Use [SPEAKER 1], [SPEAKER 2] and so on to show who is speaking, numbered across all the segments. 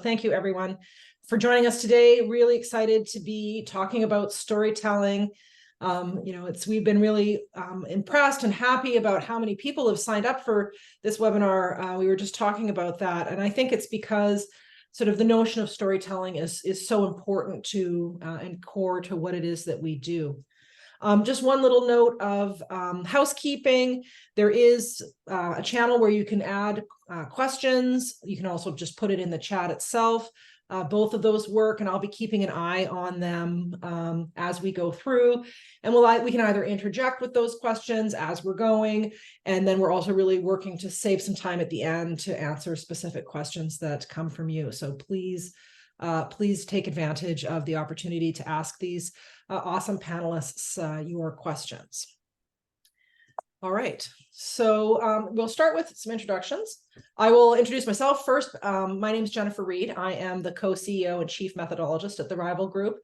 [SPEAKER 1] thank you everyone for joining us today. Really excited to be talking about storytelling. We've been really impressed and happy about how many people have signed up for this webinar. We were just talking about that, and I think it's because sort of the notion of storytelling is so important to and core to what it is that we do. Just one little note of housekeeping. There is a channel where you can add questions. You can also just put it in the chat itself. Both of those work, and I'll be keeping an eye on them as we go through. And we can either interject with those questions as we're going, and then we're also really working to save some time at the end to answer specific questions that come from you. So please take advantage of the opportunity to ask these awesome panelists your questions. All right, so we'll start with some introductions. I will introduce myself first. My name is Jennifer Reed. I am the co-CEO and chief methodologist at the Rival Group.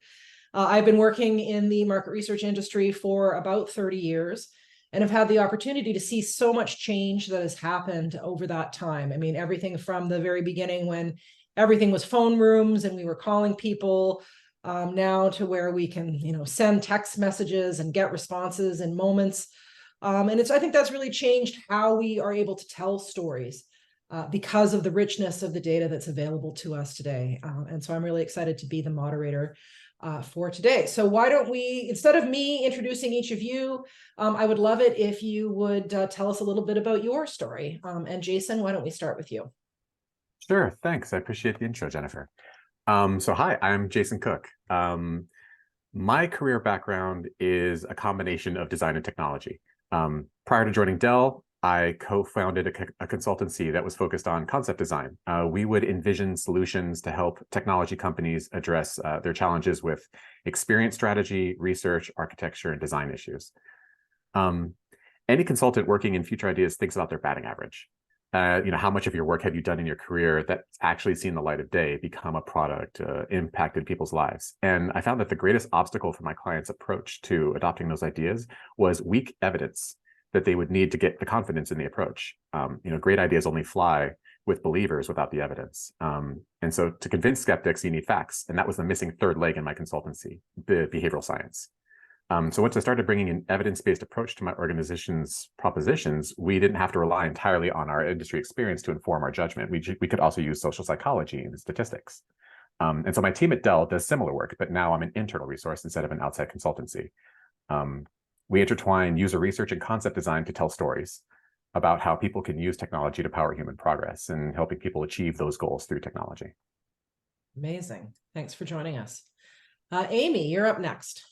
[SPEAKER 1] I've been working in the market research industry for about 30 years and have had the opportunity to see so much change that has happened over that time. I mean, everything from the very beginning when everything was phone rooms and we were calling people, now to where we can, send text messages and get responses in moments. I think that's really changed how we are able to tell stories because of the richness of the data that's available to us today. And so I'm really excited to be the moderator for today. So why don't we, instead of me introducing each of you, I would love it if you would tell us a little bit about your story. And Jason, why don't we start with you?
[SPEAKER 2] Sure, thanks. I appreciate the intro, Jennifer. So hi, I'm Jason Cook. My career background is a combination of design and technology. Prior to joining Dell, I co-founded a consultancy that was focused on concept design. We would envision solutions to help technology companies address their challenges with experience strategy, research, architecture, and design issues. Any consultant working in future ideas thinks about their batting average. How much of your work have you done in your career that's actually seen the light of day, become a product, impacted people's lives? And I found that the greatest obstacle for my clients' approach to adopting those ideas was weak evidence that they would need to get the confidence in the approach. Great ideas only fly with believers without the evidence. And so to convince skeptics, you need facts. And that was the missing third leg in my consultancy, the behavioral science. So once I started bringing an evidence-based approach to my organization's propositions, we didn't have to rely entirely on our industry experience to inform our judgment. We could also use social psychology and statistics. And so my team at Dell does similar work, but now I'm an internal resource instead of an outside consultancy. We intertwine user research and concept design to tell stories about how people can use technology to power human progress and helping people achieve those goals through technology.
[SPEAKER 1] Amazing. Thanks for joining us. Amy, you're up next.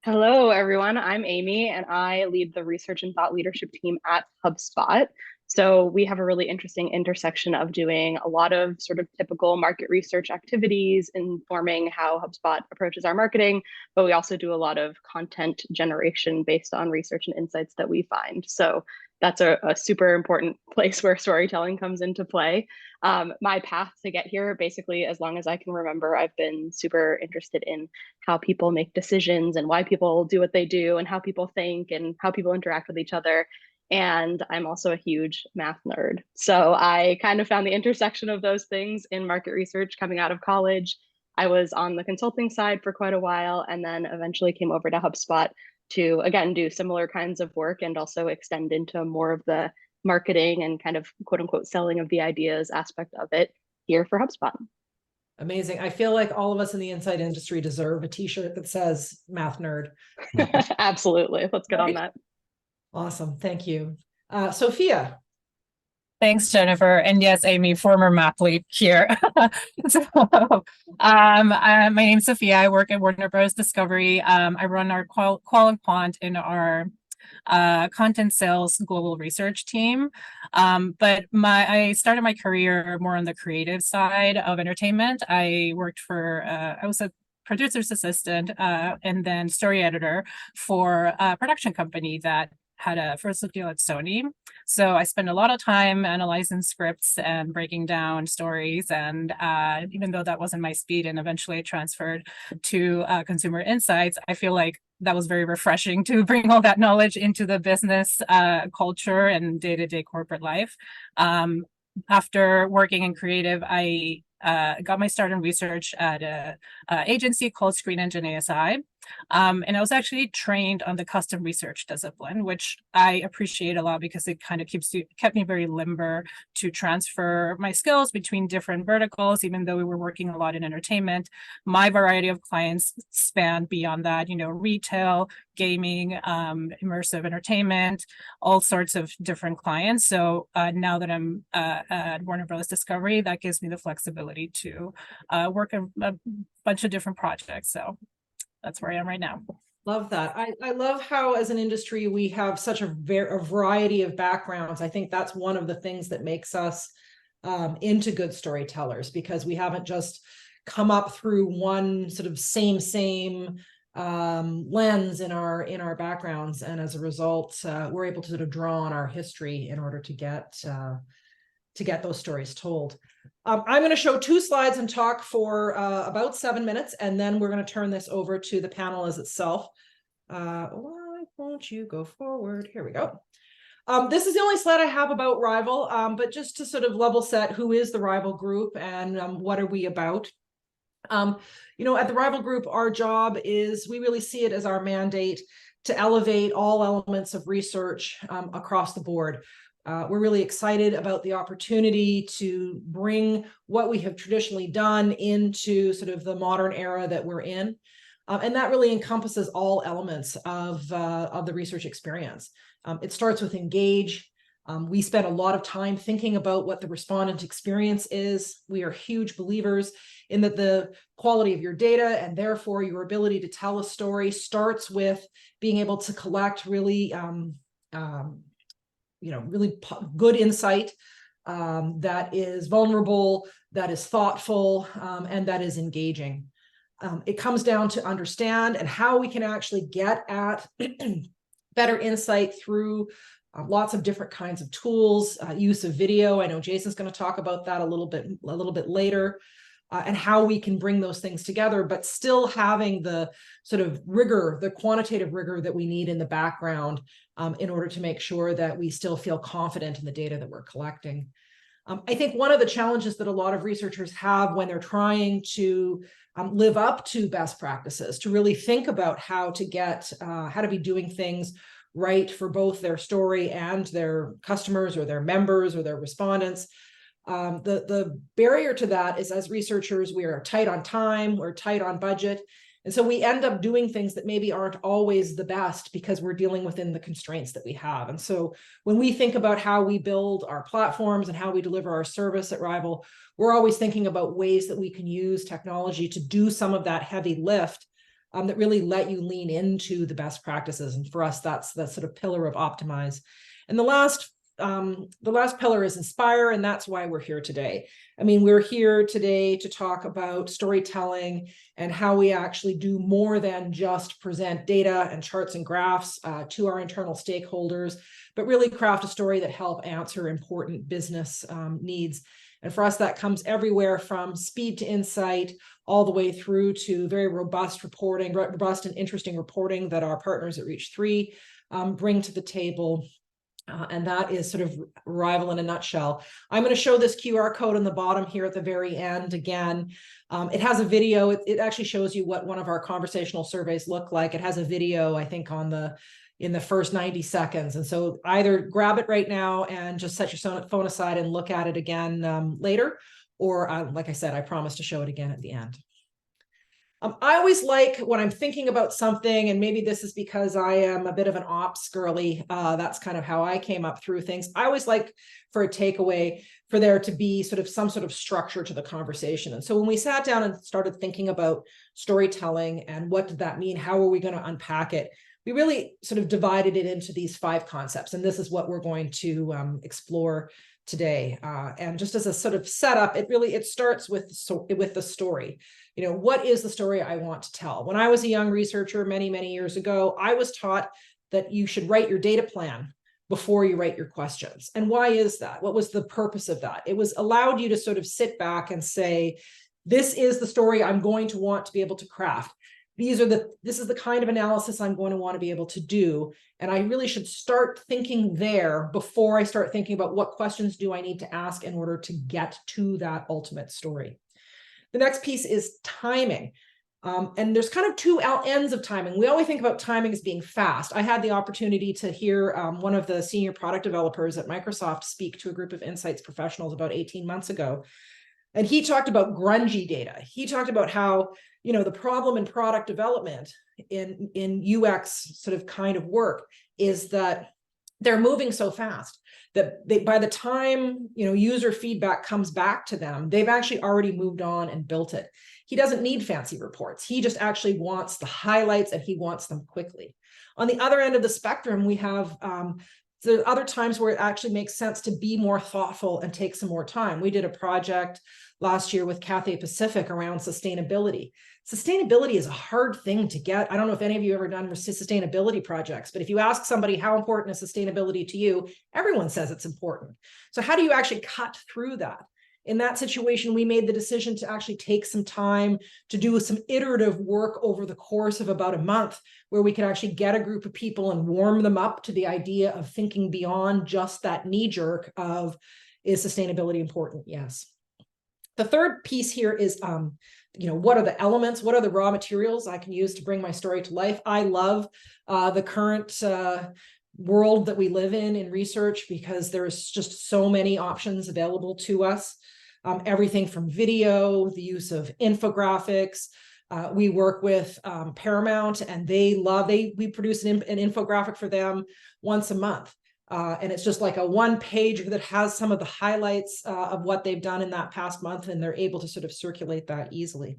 [SPEAKER 3] Hello, everyone. I'm Amy, and I lead the research and thought leadership team at HubSpot. So we have a really interesting intersection of doing a lot of sort of typical market research activities, informing how HubSpot approaches our marketing, but we also do a lot of content generation based on research and insights that we find. So that's a super important place where storytelling comes into play. My path to get here, basically, as long as I can remember, I've been super interested in how people make decisions and why people do what they do and how people think and how people interact with each other. And I'm also a huge math nerd. So I kind of found the intersection of those things in market research coming out of college. I was on the consulting side for quite a while and then eventually came over to HubSpot to, again, do similar kinds of work and also extend into more of the marketing and kind of quote unquote selling of the ideas aspect of it here for HubSpot.
[SPEAKER 1] Amazing. I feel like all of us in the inside industry deserve a t-shirt that says math nerd.
[SPEAKER 3] Absolutely. Let's get on that.
[SPEAKER 1] Awesome. Thank you. Sophia.
[SPEAKER 4] Thanks, Jennifer. And yes, Amy, former math lead here. My name's Sophia. I work at Warner Bros. Discovery. I run our qual and quant in our content sales global research team. But I started my career more on the creative side of entertainment. I worked for, I was a producer's assistant and then story editor for a production company that had a first deal at Sony. So I spent a lot of time analyzing scripts and breaking down stories. And even though that wasn't my speed and eventually I transferred to consumer insights, I feel like that was very refreshing to bring all that knowledge into the business culture and day-to-day corporate life. after working in creative, I got my start in research at a agency called Screen Engine ASI. And I was actually trained on the custom research discipline, which I appreciate a lot because it kind of kept me very limber to transfer my skills between different verticals. Even though we were working a lot in entertainment, my variety of clients spanned beyond that, retail, gaming, immersive entertainment, all sorts of different clients. So now that I'm at Warner Bros. Discovery, that gives me the flexibility to work a bunch of different projects. So that's where I am right now.
[SPEAKER 1] Love that. I love how as an industry we have such a variety of backgrounds. I think that's one of the things that makes us into good storytellers, because we haven't just come up through one sort of same lens in our backgrounds, and as a result we're able to sort of draw on our history in order to get those stories told. I'm going to show 2 slides and talk for about 7 minutes, and then we're going to turn this over to the panel as itself. Why won't you go forward? Here we go. This is the only slide I have about Rival, but just to sort of level set, who is the Rival Group and what are we about? At the Rival Group, our job is, we really see it as our mandate to elevate all elements of research across the board. We're really excited about the opportunity to bring what we have traditionally done into sort of the modern era that we're in. And that really encompasses all elements of the research experience. It starts with engage. We spend a lot of time thinking about what the respondent experience is. We are huge believers in that the quality of your data and therefore your ability to tell a story starts with being able to collect really really good insight that is vulnerable, that is thoughtful, and that is engaging. It comes down to understand and how we can actually get at better insight through lots of different kinds of tools, use of video. I know Jason's going to talk about that a little bit later, and how we can bring those things together, but still having the sort of rigor, the quantitative rigor that we need in the background in order to make sure that we still feel confident in the data that we're collecting. I think one of the challenges that a lot of researchers have when they're trying to live up to best practices, to really think about how to be doing things right for both their story and their customers or their members or their respondents. The barrier to that is, as researchers, we are tight on time, we're tight on budget. And so we end up doing things that maybe aren't always the best because we're dealing within the constraints that we have. And so when we think about how we build our platforms and how we deliver our service at Rival, we're always thinking about ways that we can use technology to do some of that heavy lift that really let you lean into the best practices. And for us, that's that sort of pillar of optimize. And the last pillar is inspire, and that's why we're here today. I mean, we're here today to talk about storytelling and how we actually do more than just present data and charts and graphs to our internal stakeholders, but really craft a story that help answer important business needs. And for us, that comes everywhere from speed to insight, all the way through to very robust reporting, robust and interesting reporting that our partners at Reach3 bring to the table. And that is sort of Rival in a nutshell. I'm going to show this QR code on the bottom here at the very end again. It has a video. It actually shows you what one of our conversational surveys look like. It has a video, I think, in the first 90 seconds. And so either grab it right now and just set your phone aside and look at it again later, or like I said, I promise to show it again at the end. I always like when I'm thinking about something, and maybe this is because I am a bit of an ops girly, that's kind of how I came up through things. I always like for a takeaway for there to be some sort of structure to the conversation. And so when we sat down and started thinking about storytelling and what did that mean, how are we going to unpack it, we really sort of divided it into these 5 concepts. And this is what we're going to explore today. And just as a sort of setup, it starts with the story. What is the story I want to tell? When I was a young researcher many, many years ago, I was taught that you should write your data plan before you write your questions. And why is that? What was the purpose of that? It was allowed you to sort of sit back and say, this is the story I'm going to want to be able to craft. this is the kind of analysis I'm going to want to be able to do. And I really should start thinking there before I start thinking about what questions do I need to ask in order to get to that ultimate story. The next piece is timing. And there's kind of two ends of timing. We always think about timing as being fast. I had the opportunity to hear one of the senior product developers at Microsoft speak to a group of insights professionals about 18 months ago. And he talked about grungy data. He talked about how, the problem in product development in UX sort of kind of work is that they're moving so fast that by the time, user feedback comes back to them, they've actually already moved on and built it. He doesn't need fancy reports. He just actually wants the highlights, and he wants them quickly. On the other end of the spectrum, we have there are other times where it actually makes sense to be more thoughtful and take some more time. We did a project last year with Cathay Pacific around sustainability. Sustainability is a hard thing to get. I don't know if any of you have ever done sustainability projects, but if you ask somebody how important is sustainability to you, everyone says it's important. So how do you actually cut through that? In that situation, we made the decision to actually take some time to do some iterative work over the course of about a month, where we could actually get a group of people and warm them up to the idea of thinking beyond just that knee jerk of, is sustainability important? Yes. The third piece here is, what are the elements? What are the raw materials I can use to bring my story to life? I love the current world that we live in research, because there's just so many options available to us. Everything from video, the use of infographics. We work with Paramount, and we produce an infographic for them once a month. And it's just like a one page that has some of the highlights of what they've done in that past month, and they're able to sort of circulate that easily.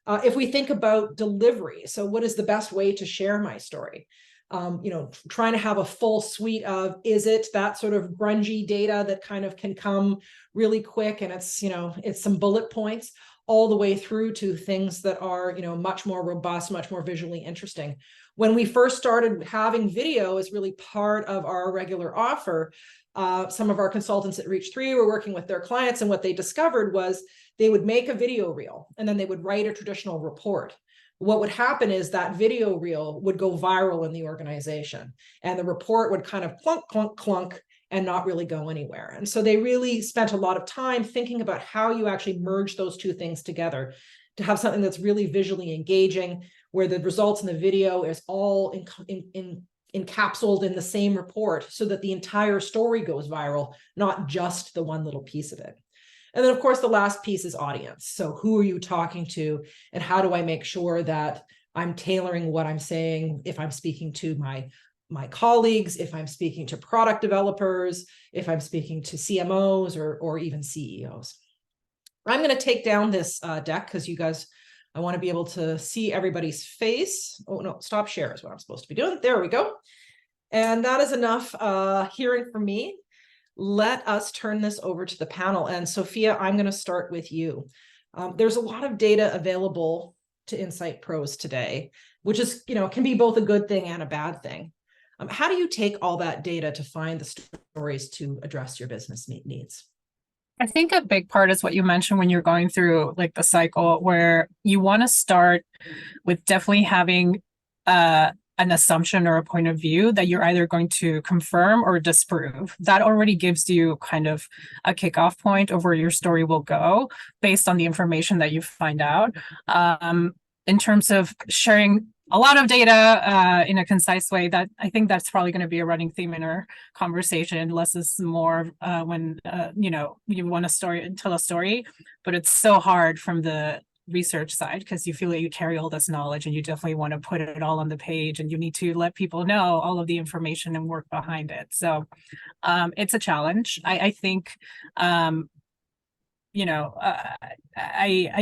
[SPEAKER 1] If we think about delivery, so what is the best way to share my story? Trying to have a full suite of, is it that sort of grungy data that kind of can come really quick, and it's some bullet points, all the way through to things that are, much more robust, much more visually interesting. When we first started having video as really part of our regular offer, some of our consultants at Reach 3 were working with their clients, and what they discovered was they would make a video reel, and then they would write a traditional report. What would happen is that video reel would go viral in the organization, and the report would kind of clunk, clunk, clunk, and not really go anywhere. And so they really spent a lot of time thinking about how you actually merge those two things together to have something that's really visually engaging, where the results in the video is all encapsulated in the same report, so that the entire story goes viral, not just the one little piece of it. And then, of course, the last piece is audience. So who are you talking to, and how do I make sure that I'm tailoring what I'm saying if I'm speaking to my colleagues, if I'm speaking to product developers, if I'm speaking to CMOs or even CEOs. I'm going to take down this deck because you guys, I want to be able to see everybody's face. Oh, no, stop share is what I'm supposed to be doing. There we go. And that is enough hearing from me. Let us turn this over to the panel. And Sophia, I'm going to start with you. There's a lot of data available to Insight Pros today, which is, can be both a good thing and a bad thing. How do you take all that data to find the stories to address your business needs?
[SPEAKER 4] I think a big part is what you mentioned when you're going through like the cycle, where you want to start with definitely having an assumption or a point of view that you're either going to confirm or disprove. That already gives you kind of a kickoff point of where your story will go based on the information that you find out. In terms of sharing a lot of data in a concise way, that I think that's probably going to be a running theme in our conversation. Less is more when you want to tell a story, but it's so hard from the research side because you feel that you carry all this knowledge and you definitely want to put it all on the page, and you need to let people know all of the information and work behind it. So it's a challenge. I think I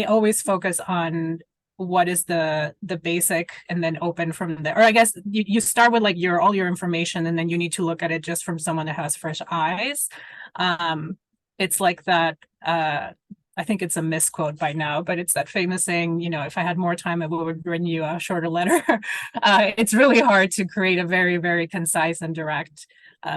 [SPEAKER 4] always focus on what is the basic and then open from there. Or I guess you start with like all your information, and then you need to look at it just from someone that has fresh eyes. It's like that. I think it's a misquote by now, but it's that famous saying, if I had more time, I would bring you a shorter letter. It's really hard to create a very, very concise and direct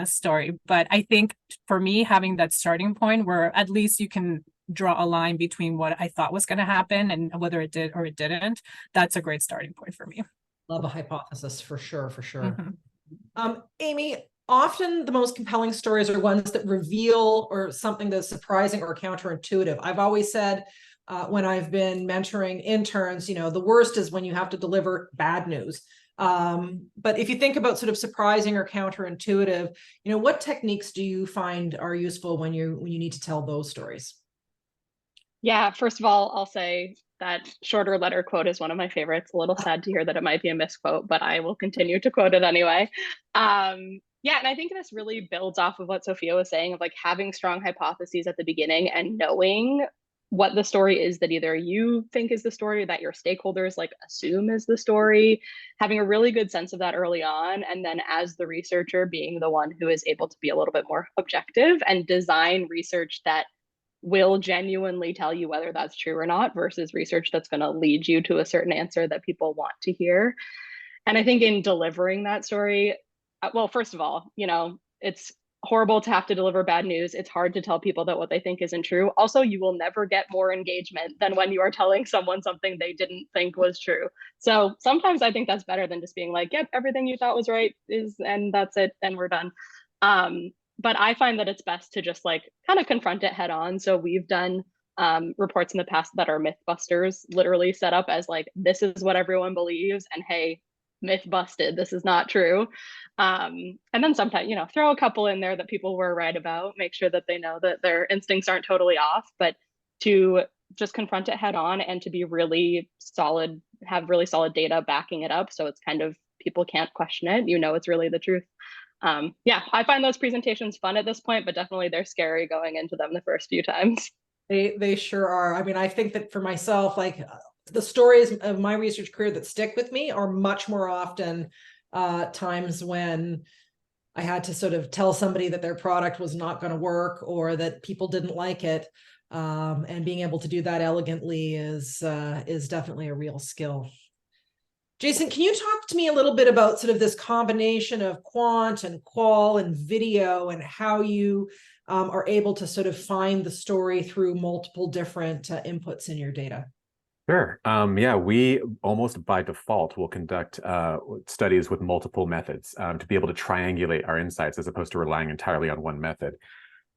[SPEAKER 4] story. But I think for me, having that starting point where at least you can draw a line between what I thought was going to happen and whether it did or it didn't, that's a great starting point for me.
[SPEAKER 1] Love a hypothesis for sure, for sure.
[SPEAKER 4] Mm-hmm.
[SPEAKER 1] Amy, often the most compelling stories are ones that reveal or something that's surprising or counterintuitive. I've always said when I've been mentoring interns, you know, the worst is when you have to deliver bad news. But if you think about sort of surprising or counterintuitive, you know, what techniques do you find are useful when you need to tell those stories?
[SPEAKER 3] Yeah, first of all, I'll say that shorter letter quote is one of my favorites. A little sad to hear that it might be a misquote, but I will continue to quote it anyway. Yeah, and I think this really builds off of what Sophia was saying of like having strong hypotheses at the beginning and knowing what the story is that either you think is the story, that your stakeholders like assume is the story, having a really good sense of that early on, and then as the researcher being the one who is able to be a little bit more objective and design research that will genuinely tell you whether that's true or not versus research that's going to lead you to a certain answer that people want to hear. And I think in delivering that story, well, first of all, you know, it's horrible to have to deliver bad news. It's hard to tell people that what they think isn't true. Also, you will never get more engagement than when you are telling someone something they didn't think was true. So sometimes I think that's better than just being like, yep, everything you thought was right is, and that's it, and we're done. But I find that it's best to just like kind of confront it head on. So we've done reports in the past that are mythbusters, literally set up as like, this is what everyone believes, and hey, myth busted, this is not true. And then sometimes, you know, throw a couple in there that people were right about, make sure that they know that their instincts aren't totally off, but to just confront it head on and to be really solid, have really solid data backing it up. So it's kind of, people can't question it, you know, it's really the truth. Yeah, I find those presentations fun at this point, but definitely they're scary going into them the first few times.
[SPEAKER 1] They sure are. I mean, I think that for myself, like the stories of my research career that stick with me are much more often times when I had to sort of tell somebody that their product was not going to work or that people didn't like it. And being able to do that elegantly is definitely a real skill. Jason, can you talk to me a little bit about sort of this combination of quant and qual and video and how you are able to sort of find the story through multiple different inputs in your data?
[SPEAKER 2] Sure. Yeah, we almost by default will conduct studies with multiple methods to be able to triangulate our insights as opposed to relying entirely on one method.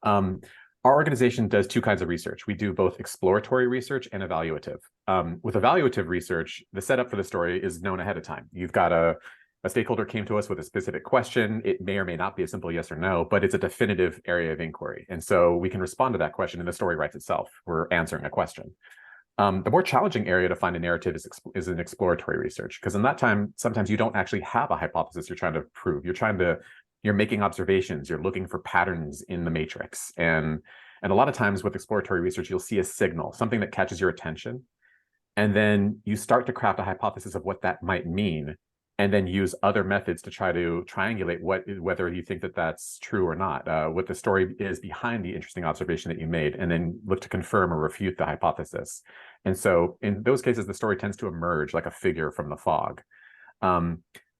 [SPEAKER 2] Our organization does two kinds of research. We do both exploratory research and evaluative. With evaluative research, the setup for the story is known ahead of time. You've got a stakeholder came to us with a specific question. It may or may not be a simple yes or no, but it's a definitive area of inquiry. And so we can respond to that question and the story writes itself. We're answering a question. The more challenging area to find a narrative is in exploratory research, because in that time, sometimes you don't actually have a hypothesis you're trying to prove. You're making observations, you're looking for patterns in the matrix. And a lot of times with exploratory research, you'll see a signal, something that catches your attention. And then you start to craft a hypothesis of what that might mean, and then use other methods to try to triangulate whether you think that that's true or not, what the story is behind the interesting observation that you made, and then look to confirm or refute the hypothesis. And so in those cases, the story tends to emerge like a figure from the fog.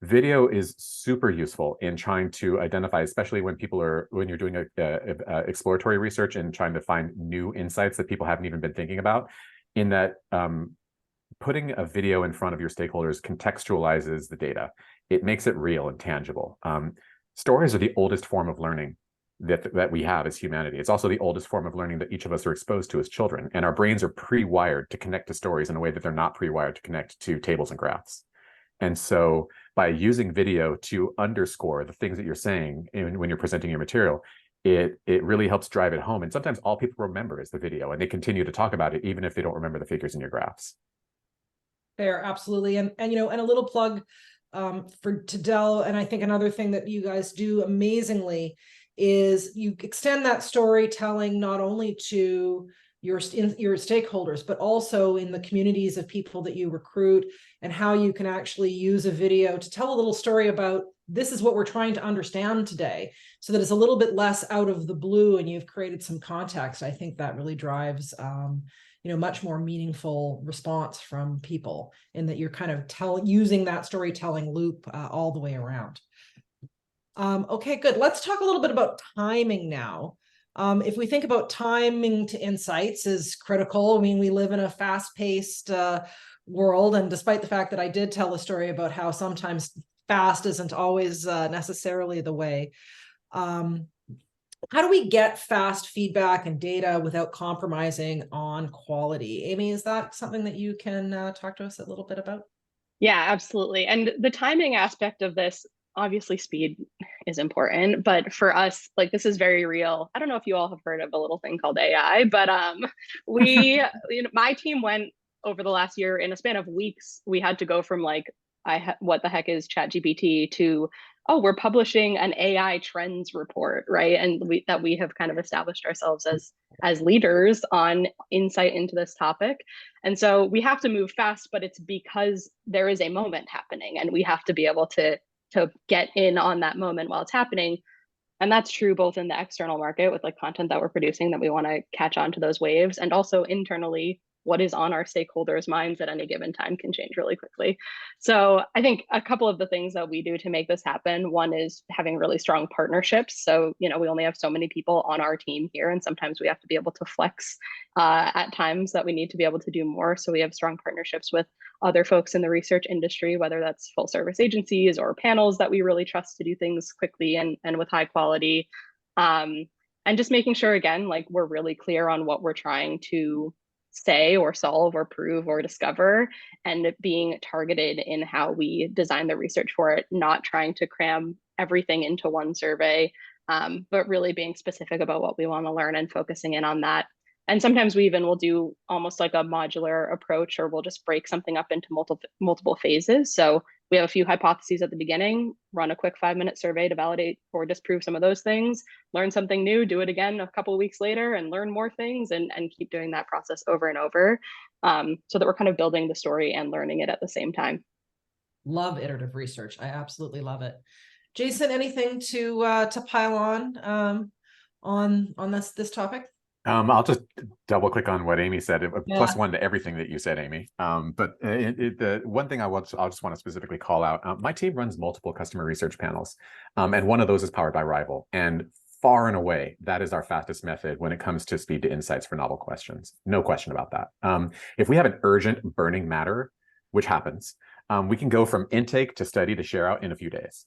[SPEAKER 2] Video is super useful in trying to identify, especially when you're doing exploratory research and trying to find new insights that people haven't even been thinking about, in that putting a video in front of your stakeholders contextualizes the data. It makes it real and tangible. Stories are the oldest form of learning that we have as humanity. It's also the oldest form of learning that each of us are exposed to as children. And our brains are pre-wired to connect to stories in a way that they're not pre-wired to connect to tables and graphs. And so by using video to underscore the things that you're saying when you're presenting your material, it really helps drive it home. And sometimes all people remember is the video, and they continue to talk about it even if they don't remember the figures in your graphs.
[SPEAKER 1] Fair, absolutely. And you know, and a little plug to Dell, and I think another thing that you guys do amazingly is you extend that storytelling not only to your stakeholders, but also in the communities of people that you recruit, and how you can actually use a video to tell a little story about this is what we're trying to understand today, so that it's a little bit less out of the blue and you've created some context. I think that really drives you know, much more meaningful response from people, in that you're kind of using that storytelling loop all the way around. Okay, good. Let's talk a little bit about timing now. If we think about timing to insights is critical. I mean, we live in a fast-paced world, and despite the fact that I did tell a story about how sometimes fast isn't always necessarily the way. How do we get fast feedback and data without compromising on quality? Amy, is that something that you can talk to us a little bit about?
[SPEAKER 3] Yeah, absolutely. And the timing aspect of this, obviously speed is important, but for us, like this is very real. I don't know if you all have heard of a little thing called AI, but we, my team went over the last year in a span of weeks. We had to go from like, what the heck is ChatGPT to, oh, we're publishing an AI trends report, right? And we have kind of established ourselves as leaders on insight into this topic. And so we have to move fast, but it's because there is a moment happening and we have to be able to get in on that moment while it's happening. And that's true both in the external market with like content that we're producing that we want to catch on to those waves, and also internally, what is on our stakeholders' minds at any given time can change really quickly. So I think a couple of the things that we do to make this happen, one is having really strong partnerships. So, we only have so many people on our team here, and sometimes we have to be able to flex at times that we need to be able to do more. So we have strong partnerships with other folks in the research industry, whether that's full service agencies or panels that we really trust to do things quickly and with high quality. And just making sure, again, like we're really clear on what we're trying to say or solve or prove or discover, and being targeted in how we design the research for it, not trying to cram everything into one survey, but really being specific about what we want to learn and focusing in on that. And sometimes we even will do almost like a modular approach, or we'll just break something up into multiple phases. So we have a few hypotheses at the beginning, run a quick 5-minute survey to validate or disprove some of those things, learn something new, do it again a couple of weeks later and learn more things, and keep doing that process over and over, so that we're kind of building the story and learning it at the same time.
[SPEAKER 1] Love iterative research. I absolutely love it. Jason, anything to pile on this topic?
[SPEAKER 2] I'll just double click on what Amy said,
[SPEAKER 1] Yeah.
[SPEAKER 2] +1 to everything that you said, Amy. But the one thing I'll just want to specifically call out, my team runs multiple customer research panels, and one of those is powered by Rival. And far and away, that is our fastest method when it comes to speed to insights for novel questions. No question about that. If we have an urgent burning matter, which happens, we can go from intake to study to share out in a few days.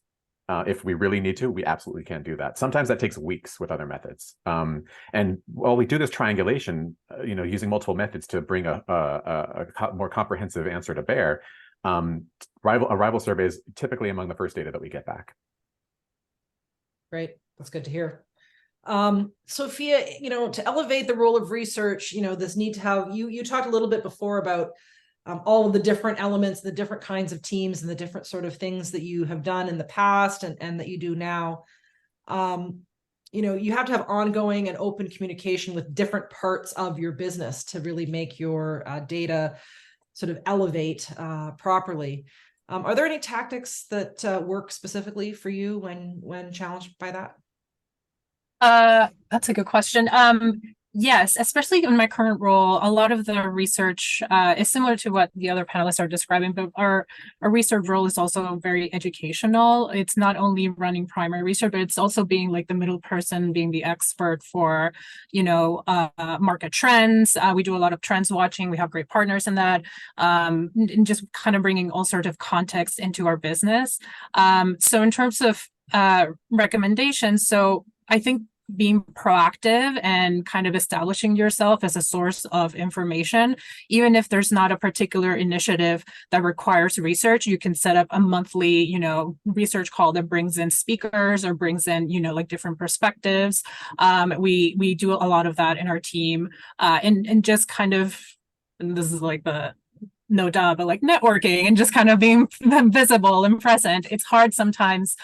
[SPEAKER 2] If we really need to, we absolutely can do that. Sometimes that takes weeks with other methods. And while we do this triangulation, using multiple methods to bring a more comprehensive answer to bear, a Rival survey is typically among the first data that we get back.
[SPEAKER 1] Great, that's good to hear. Sophia, to elevate the role of research, this need to have, you talked a little bit before about all of the different elements, the different kinds of teams, and the different sort of things that you have done in the past and that you do now. You have to have ongoing and open communication with different parts of your business to really make your data sort of elevate properly. Are there any tactics that work specifically for you when challenged by that?
[SPEAKER 4] That's a good question. Yes, especially in my current role, a lot of the research is similar to what the other panelists are describing, but our research role is also very educational. It's not only running primary research, but it's also being like the middle person, being the expert for, market trends. We do a lot of trends watching. We have great partners in that, and just kind of bringing all sorts of context into our business. So in terms of recommendations, so I think being proactive and kind of establishing yourself as a source of information, even if there's not a particular initiative that requires research, you can set up a monthly, research call that brings in speakers or brings in, like different perspectives. We do a lot of that in our team, and just kind of, and this is like the no doubt, but like networking and just kind of being visible and present. It's hard sometimes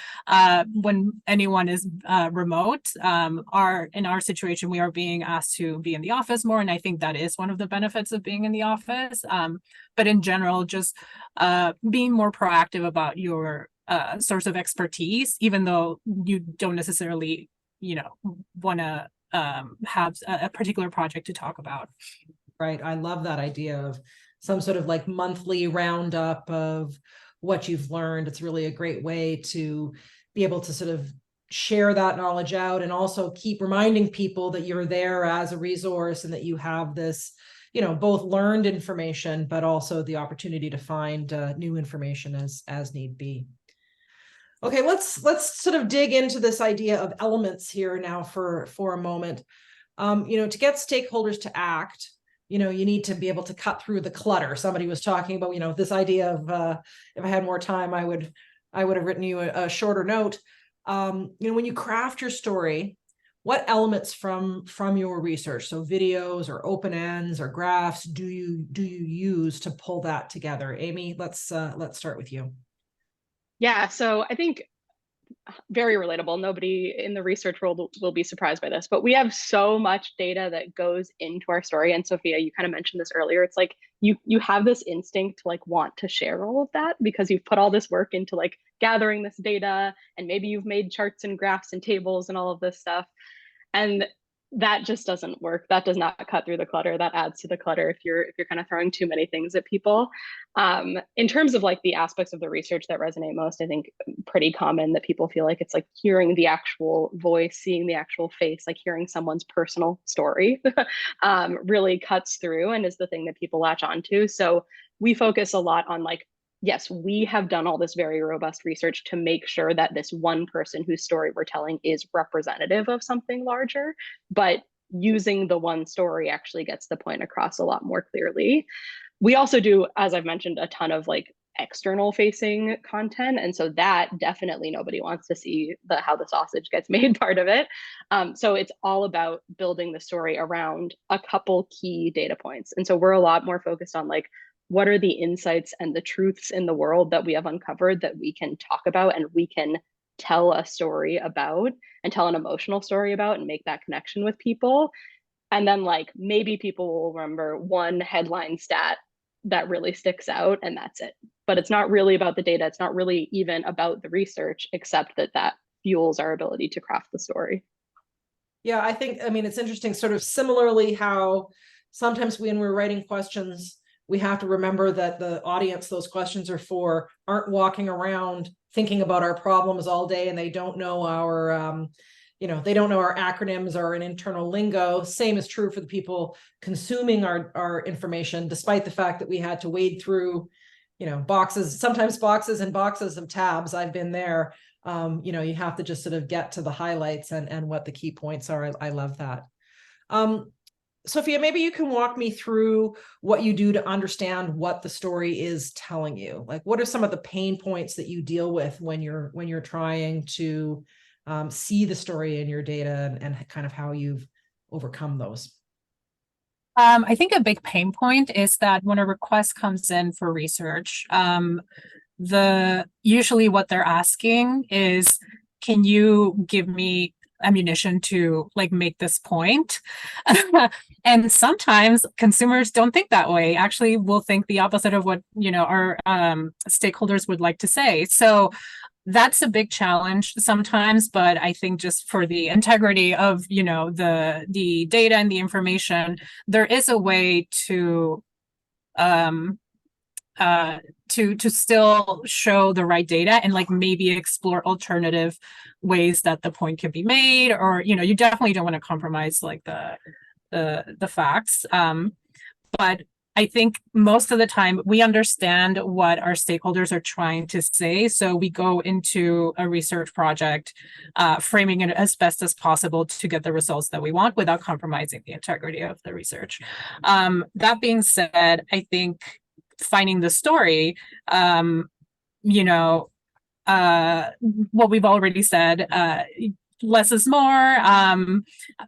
[SPEAKER 4] when anyone is remote. In our situation, we are being asked to be in the office more, and I think that is one of the benefits of being in the office. But in general, just being more proactive about your source of expertise, even though you don't necessarily, want to have a particular project to talk about.
[SPEAKER 1] Right. I love that idea of some sort of like monthly roundup of what you've learned. It's really a great way to be able to sort of share that knowledge out, and also keep reminding people that you're there as a resource and that you have this, both learned information, but also the opportunity to find new information as need be. Okay, let's sort of dig into this idea of elements here now for a moment. To get stakeholders to act, you need to be able to cut through the clutter. Somebody was talking about, this idea of if I had more time, I would have written you a shorter note. When you craft your story, what elements from your research, so videos or open ends or graphs, do you use to pull that together? Amy, let's start with you.
[SPEAKER 3] Yeah, so I think very relatable. Nobody in the research world will be surprised by this, but we have so much data that goes into our story. And Sophia, you kind of mentioned this earlier. It's like you have this instinct to like want to share all of that because you've put all this work into like gathering this data, and maybe you've made charts and graphs and tables and all of this stuff. And that just doesn't work. That does not cut through the clutter. That adds to the clutter if you're kind of throwing too many things at people. In terms of like the aspects of the research that resonate most, I think pretty common that people feel like it's like hearing the actual voice, seeing the actual face, like hearing someone's personal story really cuts through and is the thing that people latch onto. So we focus a lot on like, yes, we have done all this very robust research to make sure that this one person whose story we're telling is representative of something larger, but using the one story actually gets the point across a lot more clearly. We also do, as I've mentioned, a ton of like external facing content. And so that definitely nobody wants to see how the sausage gets made part of it. So it's all about building the story around a couple key data points. And so we're a lot more focused on like, what are the insights and the truths in the world that we have uncovered that we can talk about and we can tell a story about and tell an emotional story about and make that connection with people. And then like maybe people will remember one headline stat that really sticks out and that's it. But it's not really about the data. It's not really even about the research, except that fuels our ability to craft the story.
[SPEAKER 1] Yeah, I mean, it's interesting, sort of similarly how sometimes when we're writing questions, we have to remember that the audience those questions are for aren't walking around thinking about our problems all day, and they don't know our they don't know our acronyms or an internal lingo. Same is true for the people consuming our information, despite the fact that we had to wade through sometimes boxes and boxes of tabs. I've been there. You have to just sort of get to the highlights and what the key points are. I love that. Sophia, maybe you can walk me through what you do to understand what the story is telling you. Like, what are some of the pain points that you deal with when you're trying to see the story in your data, and kind of how you've overcome those?
[SPEAKER 4] I think a big pain point is that when a request comes in for research, usually what they're asking is, can you give me ammunition to like make this point? And sometimes consumers don't think that way. Actually, will think the opposite of what our stakeholders would like to say. So that's a big challenge sometimes, but I think just for the integrity of the data and the information, there is a way to still show the right data and like maybe explore alternative ways that the point can be made, or you definitely don't want to compromise like the facts. But I think most of the time we understand what our stakeholders are trying to say, so we go into a research project framing it as best as possible to get the results that we want without compromising the integrity of the research. That being said, I think finding the story, what we've already said, less is more.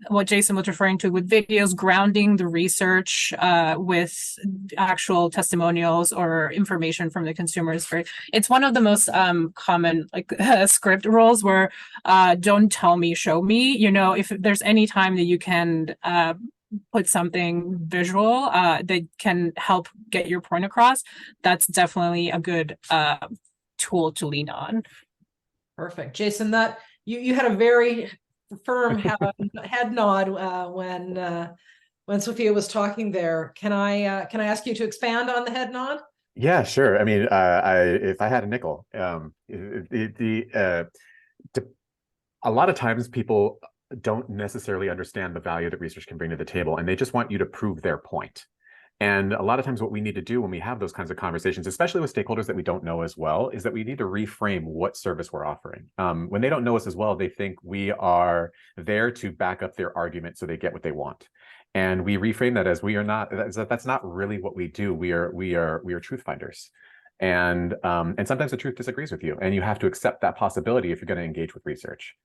[SPEAKER 4] What Jason was referring to with videos, grounding the research with actual testimonials or information from the consumers. It's one of the most common like script roles where don't tell me, show me. If there's any time that you can put something visual that can help get your point across, that's definitely a good tool to lean on.
[SPEAKER 1] Perfect. Jason, that you had a very firm head nod when Sophia was talking there. Can I ask you to expand on the head nod?
[SPEAKER 2] Yeah, sure. I mean, if I had a nickel, a lot of times people don't necessarily understand the value that research can bring to the table, and they just want you to prove their point. And a lot of times what we need to do when we have those kinds of conversations, especially with stakeholders that we don't know as well, is that we need to reframe what service we're offering. When they don't know us as well, they think we are there to back up their argument so they get what they want. And we reframe that as we are not, that's not really what we do. We are truth finders. And sometimes the truth disagrees with you, and you have to accept that possibility if you're going to engage with research.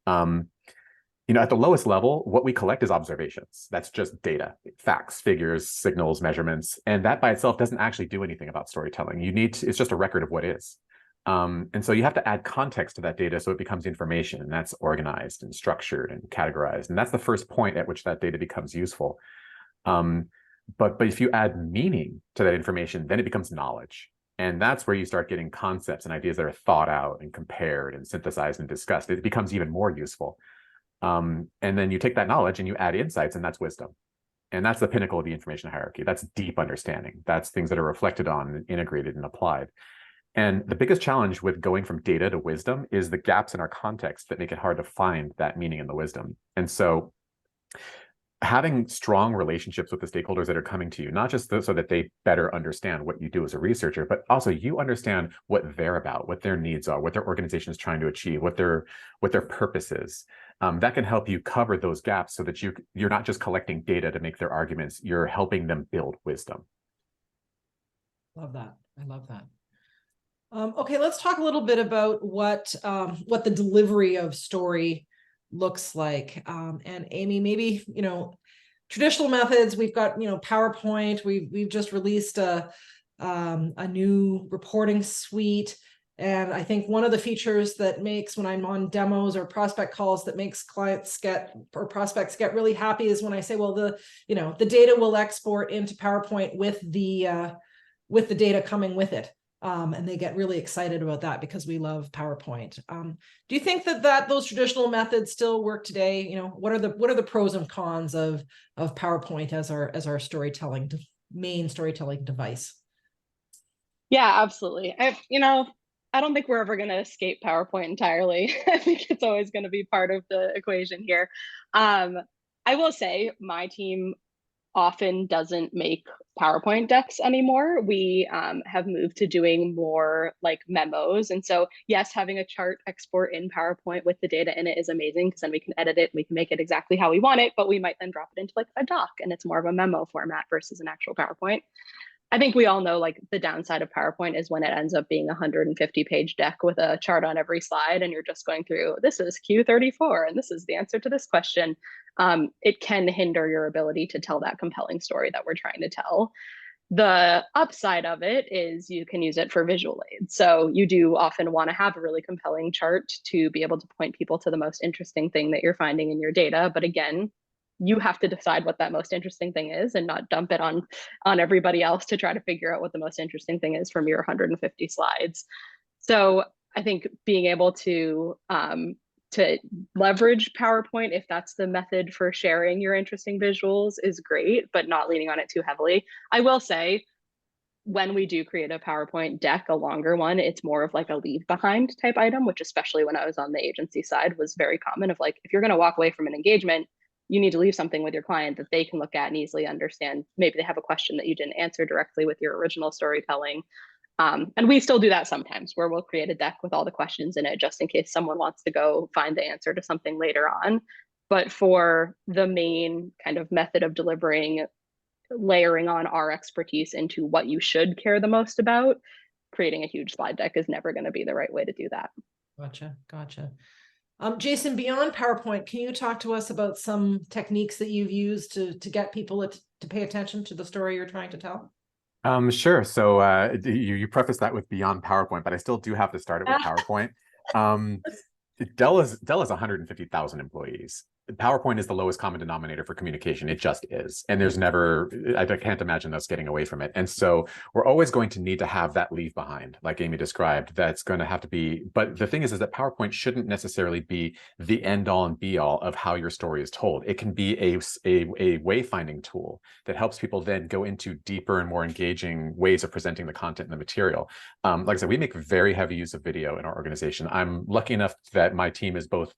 [SPEAKER 2] At the lowest level, what we collect is observations. That's just data, facts, figures, signals, measurements. And that by itself doesn't actually do anything about storytelling. It's just a record of what is. And so you have to add context to that data so it becomes information, and that's organized and structured and categorized. And that's the first point at which that data becomes useful. But if you add meaning to that information, then it becomes knowledge. And that's where you start getting concepts and ideas that are thought out and compared and synthesized and discussed. It becomes even more useful. And then you take that knowledge and you add insights, and that's wisdom. And that's the pinnacle of the information hierarchy. That's deep understanding. That's things that are reflected on and integrated and applied. And the biggest challenge with going from data to wisdom is the gaps in our context that make it hard to find that meaning in the wisdom. And so having strong relationships with the stakeholders that are coming to you, not just so that they better understand what you do as a researcher, but also you understand what they're about, what their needs are, what their organization is trying to achieve, what their purpose is. That can help you cover those gaps so that you're not just collecting data to make their arguments, you're helping them build wisdom.
[SPEAKER 1] Love that. I love that. Okay, let's talk a little bit about what the delivery of story looks like. And Amy, maybe, traditional methods, we've got, PowerPoint, we've just released a new reporting suite. And I think one of the features that makes, when I'm on demos or prospect calls, that makes prospects get really happy is when I say, well, the data will export into PowerPoint with the data coming with it. And they get really excited about that because we love PowerPoint. Do you think that those traditional methods still work today? What are the pros and cons of PowerPoint as our main storytelling device?
[SPEAKER 3] Yeah, absolutely. I don't think we're ever going to escape PowerPoint entirely. I think it's always going to be part of the equation here. I will say my team often doesn't make PowerPoint decks anymore. We have moved to doing more like memos. And so yes, having a chart export in PowerPoint with the data in it is amazing, because then we can edit it, we can make it exactly how we want it, but we might then drop it into like a doc and it's more of a memo format versus an actual PowerPoint. I think we all know like the downside of PowerPoint is when it ends up being a 150-page deck with a chart on every slide, and you're just going through, this is Q34, and this is the answer to this question. It can hinder your ability to tell that compelling story that we're trying to tell. The upside of it is you can use it for visual aids. So you do often want to have a really compelling chart to be able to point people to the most interesting thing that you're finding in your data. But again, you have to decide what that most interesting thing is and not dump it on everybody else to try to figure out what the most interesting thing is from your 150 slides. So I think being able to leverage PowerPoint, if that's the method for sharing your interesting visuals, is great, but not leaning on it too heavily. I will say, when we do create a PowerPoint deck, a longer one, it's more of like a leave behind type item, which especially when I was on the agency side was very common, of like, if you're going to walk away from an engagement, you need to leave something with your client that they can look at and easily understand. Maybe they have a question that you didn't answer directly with your original storytelling. And we still do that sometimes, where we'll create a deck with all the questions in it, just in case someone wants to go find the answer to something later on. But for the main kind of method of delivering, layering on our expertise into what you should care the most about, creating a huge slide deck is never going to be the right way to do that.
[SPEAKER 1] Gotcha. Jason, beyond PowerPoint, can you talk to us about some techniques that you've used to get people to pay attention to the story you're trying to tell?
[SPEAKER 2] Sure. So you preface that with beyond PowerPoint, but I still do have to start it with PowerPoint. Dell has 150,000 employees. PowerPoint is the lowest common denominator for communication. It just is. And there's never, I can't imagine us getting away from it. And so we're always going to need to have that leave behind, like Amy described. That's going to have to be, but the thing is that PowerPoint shouldn't necessarily be the end all and be all of how your story is told. It can be a wayfinding tool that helps people then go into deeper and more engaging ways of presenting the content and the material. Like I said, we make very heavy use of video in our organization. I'm lucky enough that my team is both,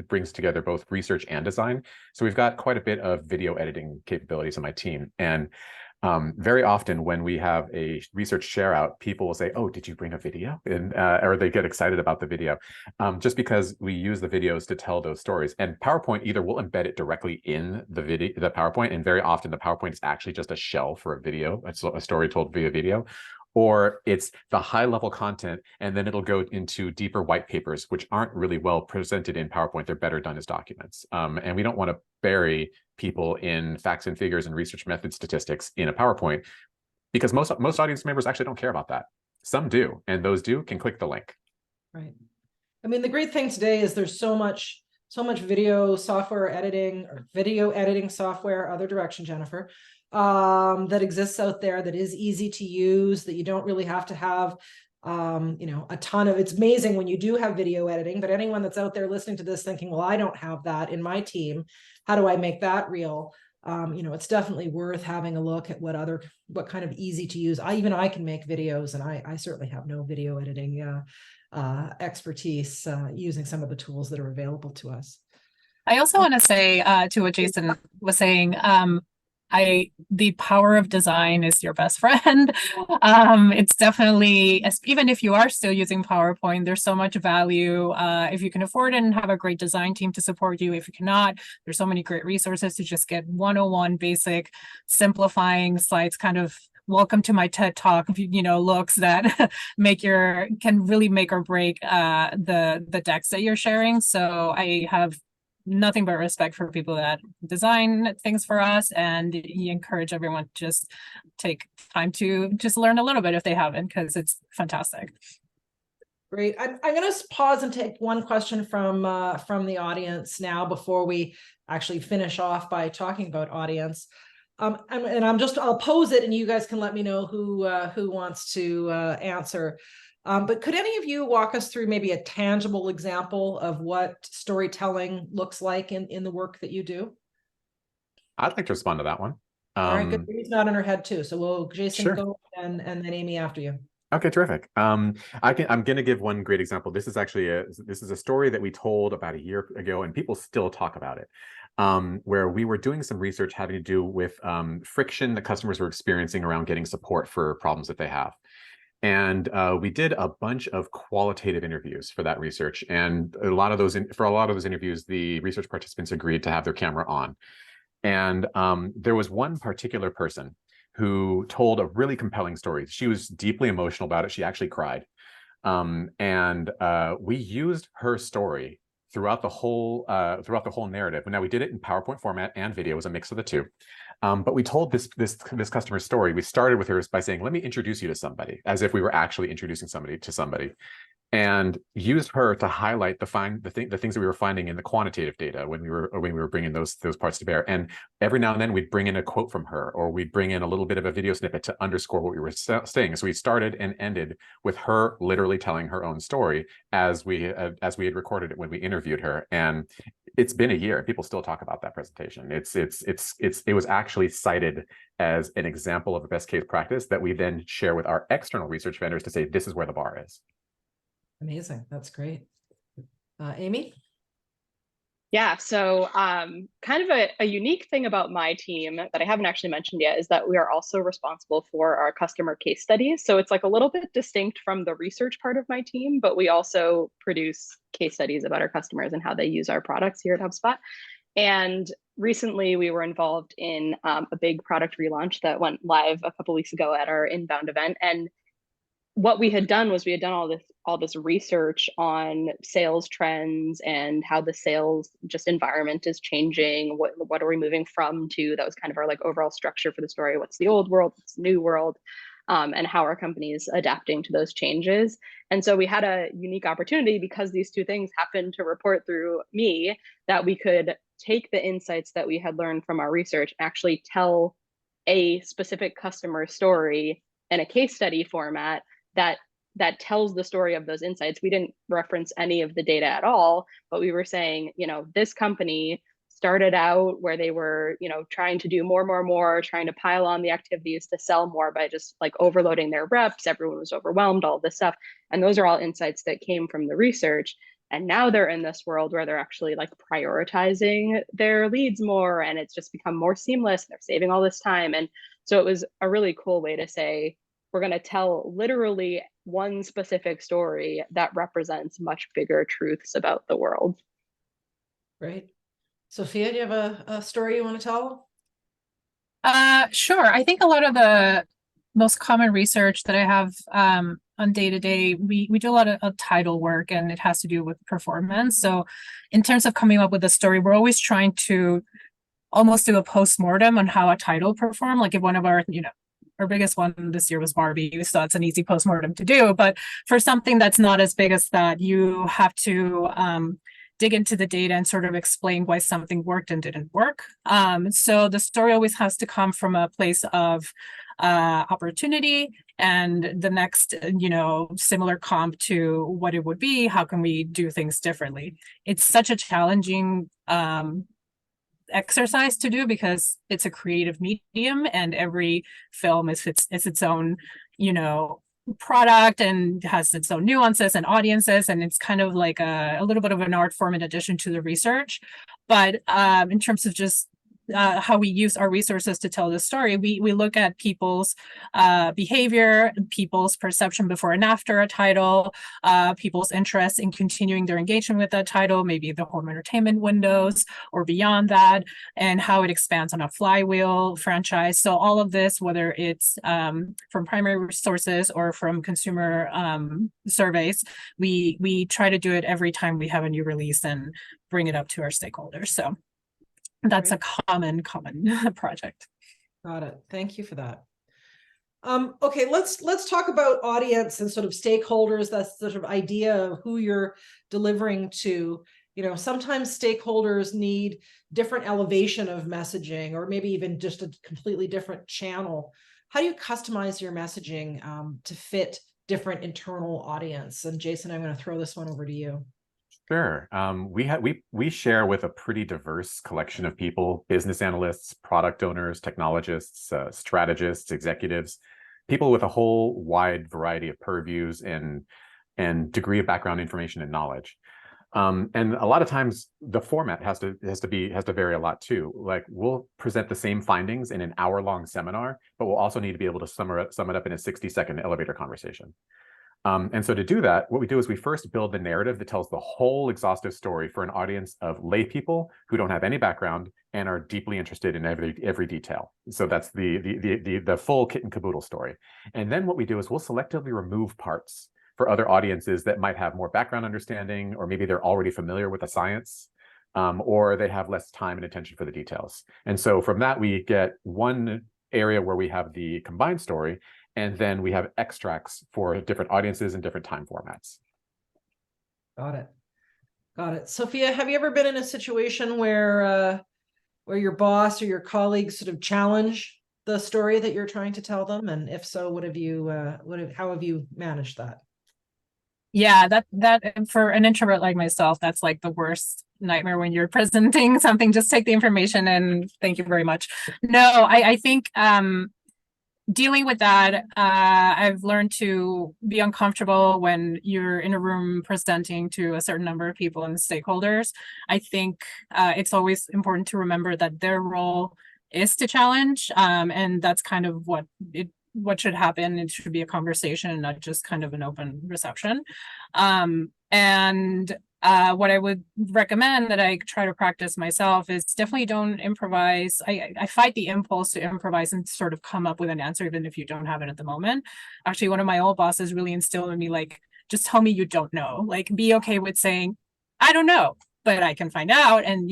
[SPEAKER 2] brings together both research and design. So we've got quite a bit of video editing capabilities on my team. And very often when we have a research share out, people will say, oh, did you bring a video? And, or they get excited about the video, just because we use the videos to tell those stories. And PowerPoint either will embed it directly in the video, the PowerPoint, and very often the PowerPoint is actually just a shell for a video, a story told via video, or it's the high level content, and then it'll go into deeper white papers, which aren't really well presented in PowerPoint. They're better done as documents. And we don't want to bury people in facts and figures and research method statistics in a PowerPoint, because most audience members actually don't care about that. Some do, and those can click the link.
[SPEAKER 1] Right. I mean, the great thing today is there's so much video software editing or video editing software, other direction, Jennifer, that exists out there that is easy to use, that you don't really have to have a ton of. It's amazing when you do have video editing, but anyone that's out there listening to this thinking, well, I don't have that in my team, how do I make that real? It's definitely worth having a look at what kind of easy to use. I can make videos, and I certainly have no video editing expertise using some of the tools that are available to us.
[SPEAKER 4] I also want to say to what Jason was saying, the power of design is your best friend. It's definitely, even if you are still using PowerPoint, there's so much value if you can afford it and have a great design team to support you. If you cannot, there's so many great resources to just get 101 basic simplifying slides, kind of welcome to my TED talk, looks that can really make or break the decks that you're sharing. So I have nothing but respect for people that design things for us, and you encourage everyone to just take time to just learn a little bit if they haven't, because it's fantastic.
[SPEAKER 1] Great. I'm going to pause and take one question from the audience now before we actually finish off by talking about audience. I'll pose it, and you guys can let me know who wants to answer. But could any of you walk us through maybe a tangible example of what storytelling looks like in the work that you do?
[SPEAKER 2] I'd like to respond to that one.
[SPEAKER 1] All right, good. He's not in her head too. So we'll Jason
[SPEAKER 2] sure.
[SPEAKER 1] go and then Amy after you.
[SPEAKER 2] Okay, terrific. I'm going to give one great example. This is actually a story that we told about a year ago, and people still talk about it. Where we were doing some research having to do with friction that customers were experiencing around getting support for problems that they have. And we did a bunch of qualitative interviews for that research. And for a lot of those interviews, the research participants agreed to have their camera on. And there was one particular person who told a really compelling story. She was deeply emotional about it. She actually cried. And we used her story throughout the whole narrative. And now we did it in PowerPoint format and video. It was a mix of the two. But we told this customer's story. We started with her by saying, let me introduce you to somebody, as if we were actually introducing somebody to somebody, and used her to highlight the things that we were finding in the quantitative data when we were bringing those parts to bear. And every now and then we'd bring in a quote from her, or we'd bring in a little bit of a video snippet to underscore what we were saying. So we started and ended with her literally telling her own story as we had recorded it when we interviewed her. And it's been a year, and people still talk about that presentation. It was actually cited as an example of a best case practice that we then share with our external research vendors to say, this is where the bar is.
[SPEAKER 1] Amazing. That's great. Amy?
[SPEAKER 3] Yeah, so kind of a unique thing about my team that I haven't actually mentioned yet is that we are also responsible for our customer case studies. So it's like a little bit distinct from the research part of my team, but we also produce case studies about our customers and how they use our products here at HubSpot. And recently we were involved in a big product relaunch that went live a couple of weeks ago at our inbound event. And what we had done was we had done all this research on sales trends and how the sales just environment is changing. What are we moving from to? That was kind of our like overall structure for the story. What's the old world? What's the new world? And how our company is adapting to those changes. And so we had a unique opportunity, because these two things happened to report through me, that we could take the insights that we had learned from our research, actually tell a specific customer story in a case study format that tells the story of those insights. We didn't reference any of the data at all, but we were saying, this company started out where they were, trying to do more, trying to pile on the activities to sell more by just like overloading their reps. Everyone was overwhelmed, all this stuff. And those are all insights that came from the research. And now they're in this world where they're actually like prioritizing their leads more, and it's just become more seamless. They're saving all this time. And so it was a really cool way to say, we're going to tell literally one specific story that represents much bigger truths about the world.
[SPEAKER 1] Great. Sophia, do you have a story you want to tell?
[SPEAKER 4] Sure. I think a lot of the most common research that I have on day to day, we do a lot of title work, and it has to do with performance. So in terms of coming up with a story, we're always trying to almost do a post-mortem on how a title performed. Like if one of our biggest one this year was Barbie, so it's an easy postmortem to do. But for something that's not as big as that, you have to dig into the data and sort of explain why something worked and didn't work. So the story always has to come from a place of opportunity, and the next, similar comp to what it would be. How can we do things differently? It's such a challenging exercise to do because it's a creative medium, and every film is its own product and has its own nuances and audiences, and it's kind of like a little bit of an art form in addition to the research. But in terms of just how we use our resources to tell the story, we look at people's behavior, people's perception before and after a title, people's interest in continuing their engagement with that title, maybe the home entertainment windows or beyond that, and how it expands on a flywheel franchise. So all of this, whether it's from primary sources or from consumer surveys, we try to do it every time we have a new release and bring it up to our stakeholders. So that's a common project.
[SPEAKER 1] Got it. Thank you for that. Okay, let's talk about audience and sort of stakeholders. That's sort of idea of who you're delivering to. Sometimes stakeholders need different elevation of messaging, or maybe even just a completely different channel. How do you customize your messaging to fit different internal audience? And Jason, I'm going to throw this one over to you.
[SPEAKER 2] Sure. We share with a pretty diverse collection of people: business analysts, product owners, technologists, strategists, executives, people with a whole wide variety of purviews and degree of background information and knowledge. And a lot of times the format has to vary a lot too. Like we'll present the same findings in an hour-long seminar, but we'll also need to be able to sum it up in a 60-second elevator conversation. And so to do that, what we do is we first build the narrative that tells the whole exhaustive story for an audience of lay people who don't have any background and are deeply interested in every detail. So that's the full kit and caboodle story. And then what we do is we'll selectively remove parts for other audiences that might have more background understanding, or maybe they're already familiar with the science, or they have less time and attention for the details. And so from that, we get one area where we have the combined story, and then we have extracts for different audiences and different time formats.
[SPEAKER 1] Got it. Sophia, have you ever been in a situation where your boss or your colleagues sort of challenge the story that you're trying to tell them? And if so, how have you managed that?
[SPEAKER 4] Yeah, that for an introvert like myself, that's like the worst nightmare when you're presenting something. Just take the information and thank you very much. No, I think dealing with that, I've learned to be uncomfortable when you're in a room presenting to a certain number of people and stakeholders. I think it's always important to remember that their role is to challenge, and that's kind of what should happen. It should be a conversation, not just kind of an open reception. And what I would recommend that I try to practice myself is definitely don't improvise. I fight the impulse to improvise and sort of come up with an answer, even if you don't have it at the moment. Actually, one of my old bosses really instilled in me, like, just tell me you don't know. Like, be okay with saying, I don't know, but I can find out, and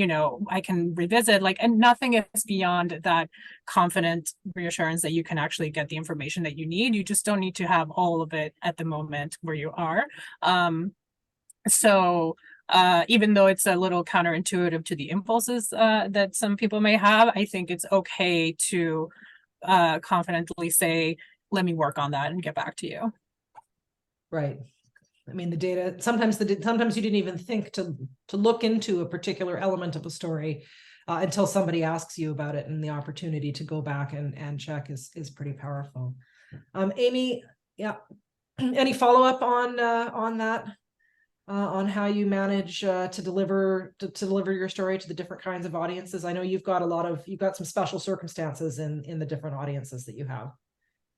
[SPEAKER 4] I can revisit, like, and nothing is beyond that confident reassurance that you can actually get the information that you need. You just don't need to have all of it at the moment where you are. So even though it's a little counterintuitive to the impulses that some people may have, I think it's okay to confidently say, let me work on that and get back to you.
[SPEAKER 1] Right. I mean, the data, sometimes you didn't even think to look into a particular element of a story until somebody asks you about it, and the opportunity to go back and check is pretty powerful. Amy, yeah, any follow-up on that? On how you manage to deliver your story to the different kinds of audiences? I know you've got some special circumstances in the different audiences that you have.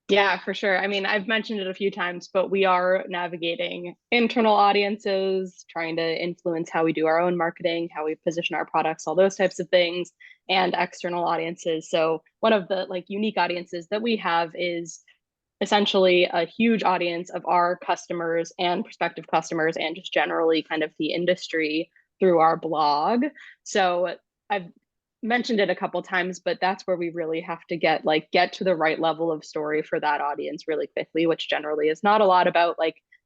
[SPEAKER 3] Yeah, for sure. I mean, I've mentioned it a few times, but we are navigating internal audiences, trying to influence how we do our own marketing, how we position our products, all those types of things, and external audiences. So one of the unique audiences that we have is essentially a huge audience of our customers and prospective customers, and just generally kind of the industry through our blog. So I've mentioned it a couple times, but that's where we really have to get to the right level of story for that audience really quickly, which generally is not a lot about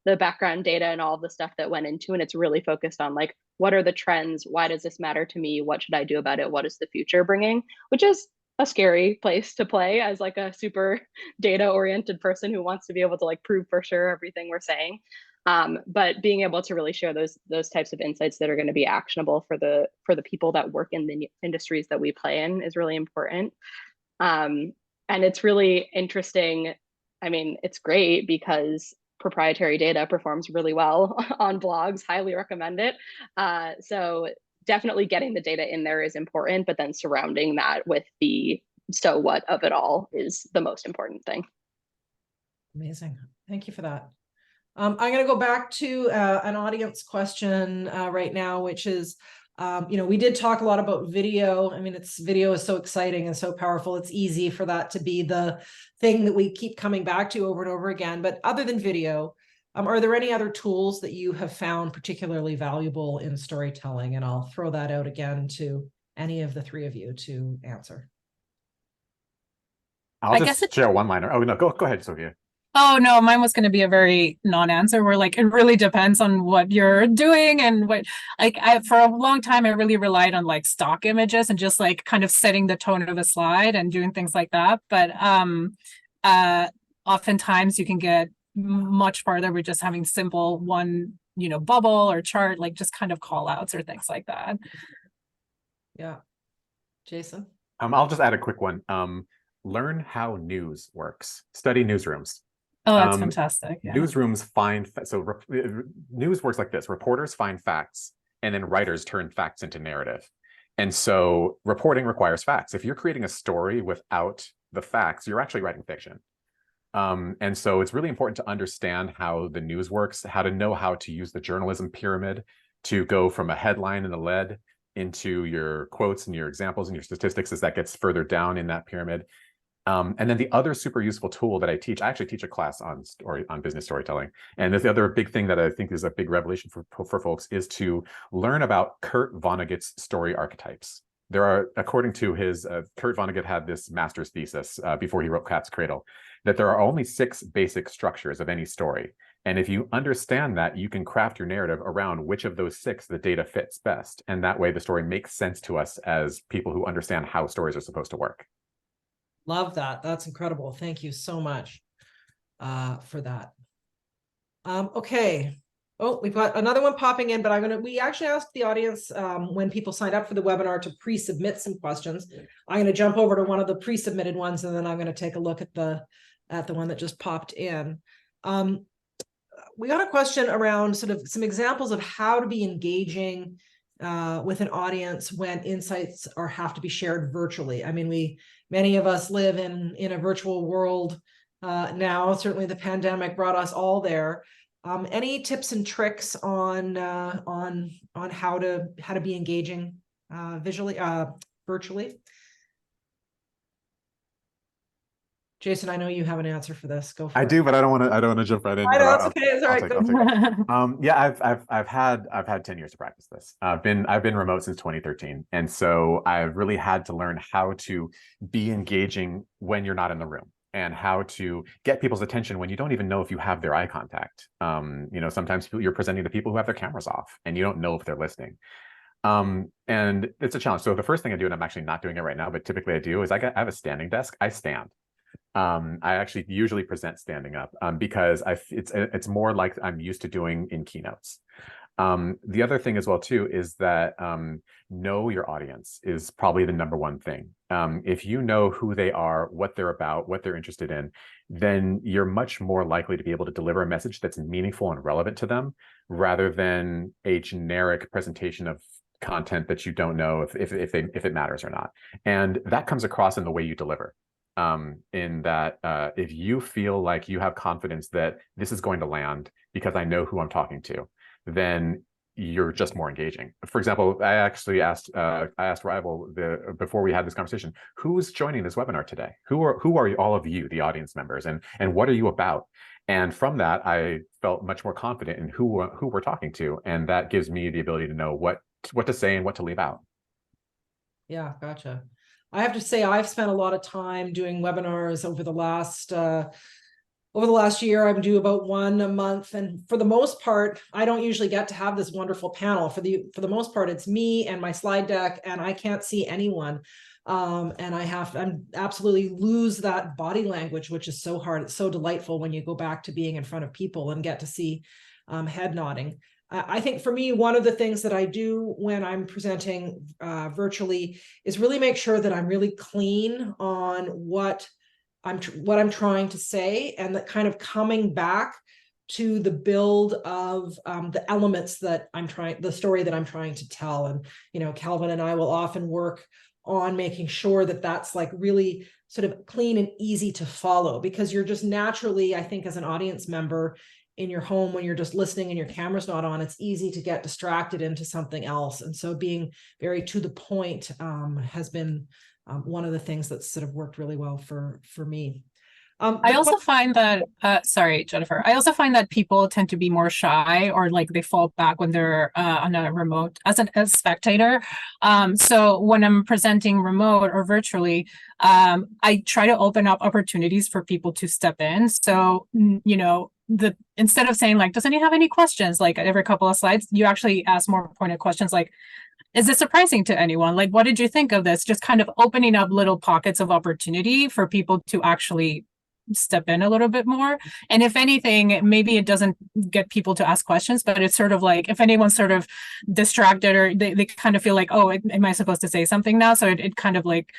[SPEAKER 3] the background data and all the stuff that went into it. It's really focused on what are the trends? Why does this matter to me? What should I do about it? What is the future bringing? Which is a scary place to play as a super data oriented person who wants to be able to prove for sure everything we're saying. But being able to really share those types of insights that are going to be actionable for the people that work in the industries that we play in is really important. And it's really interesting. I mean, it's great because proprietary data performs really well on blogs. Highly recommend it. So definitely getting the data in there is important, but then surrounding that with the so what of it all is the most important thing.
[SPEAKER 1] Amazing. Thank you for that. I'm going to go back to an audience question right now, which is, we did talk a lot about video. I mean, video is so exciting and so powerful. It's easy for that to be the thing that we keep coming back to over and over again. But other than video, are there any other tools that you have found particularly valuable in storytelling? And I'll throw that out again to any of the three of you to answer.
[SPEAKER 2] I'll just share one liner. Oh, no, go ahead, Sophia.
[SPEAKER 4] Oh, no, mine was going to be a very non-answer where it really depends on what you're doing and what, for a long time, I really relied on stock images and just kind of setting the tone of a slide and doing things like that. But oftentimes you can get much farther with just having simple one, bubble or chart, just kind of call outs or things like that.
[SPEAKER 1] Yeah. Jason?
[SPEAKER 2] I'll just add a quick one. Learn how news works. Study newsrooms.
[SPEAKER 4] Oh, that's fantastic. Yeah.
[SPEAKER 2] Newsrooms news works like this. Reporters find facts, and then writers turn facts into narrative. And so reporting requires facts. If you're creating a story without the facts, you're actually writing fiction. And so it's really important to understand how the news works, how to know how to use the journalism pyramid to go from a headline in the lead into your quotes and your examples and your statistics as that gets further down in that pyramid. And then the other super useful tool that I actually teach a class on business storytelling. And the other big thing that I think is a big revelation for folks is to learn about Kurt Vonnegut's story archetypes. There are, according to his, Kurt Vonnegut had this master's thesis before he wrote Cat's Cradle, that there are only 6 basic structures of any story. And if you understand that, you can craft your narrative around which of those 6 the data fits best. And that way the story makes sense to us as people who understand how stories are supposed to work.
[SPEAKER 1] Love that. That's incredible. Thank you so much for that. Okay. Oh, we've got another one popping in, but we actually asked the audience when people signed up for the webinar to pre-submit some questions. I'm going to jump over to one of the pre-submitted ones, and then I'm going to take a look at the one that just popped in. We got a question around sort of some examples of how to be engaging with an audience when insights have to be shared virtually. I mean, many of us live in a virtual world now. Certainly the pandemic brought us all there. Any tips and tricks on how to be engaging virtually? Jason, I know you have an answer for this. Go for it.
[SPEAKER 2] I do, but I don't want to jump right in.
[SPEAKER 1] I know, it's okay. It's all right.
[SPEAKER 2] Yeah, I've had 10 years to practice this. I've been remote since 2013, and so I've really had to learn how to be engaging when you're not in the room. and how to get people's attention when you don't even know if you have their eye contact. Sometimes you're presenting to people who have their cameras off and you don't know if they're listening. And it's a challenge. So the first thing I do, and I'm actually not doing it right now, but typically I do, is I have a standing desk. I stand. I actually usually present standing up because it's more like I'm used to doing in keynotes. The other thing as well too is that know your audience is probably the number one thing. If you know who they are, what they're about, what they're interested in, then you're much more likely to be able to deliver a message that's meaningful and relevant to them, rather than a generic presentation of content that you don't know if it matters or not. And that comes across in the way you deliver. In that if you feel like you have confidence that this is going to land because I know who I'm talking to, then you're just more engaging. For example, I actually asked Rival before we had this conversation, who's joining this webinar today? Who are all of you, the audience members, and what are you about? And from that, I felt much more confident in who we're talking to, and that gives me the ability to know what to say and what to leave out.
[SPEAKER 1] Yeah, gotcha. I have to say, I've spent a lot of time doing webinars over the last year. I do about one a month, and for the most part, I don't usually get to have this wonderful panel. For the most part, it's me and my slide deck, and I can't see anyone. And I'm absolutely lose that body language, which is so hard. It's so delightful when you go back to being in front of people and get to see head nodding. I think for me, one of the things that I do when I'm presenting virtually is really make sure that I'm really clean on what I'm trying to say, and that kind of coming back to the build of the elements that the story that I'm trying to tell. And, Calvin and I will often work on making sure that that's like really sort of clean and easy to follow, because you're just naturally, I think, as an audience member in your home, when you're just listening and your camera's not on, it's easy to get distracted into something else. And so being very to the point has been one of the things that's sort of worked really well for me.
[SPEAKER 4] I also find that, sorry, Jennifer, I also find that people tend to be more shy, or like they fall back when they're on a remote as a spectator. So when I'm presenting remote or virtually, I try to open up opportunities for people to step in. So, instead of saying like, does anyone have any questions? Like every couple of slides, you actually ask more pointed questions like, is this surprising to anyone? Like, what did you think of this? Just kind of opening up little pockets of opportunity for people to actually step in a little bit more. And if anything, maybe it doesn't get people to ask questions, but it's sort of like if anyone's sort of distracted, or they kind of feel like, oh, am I supposed to say something now? So it kind of like,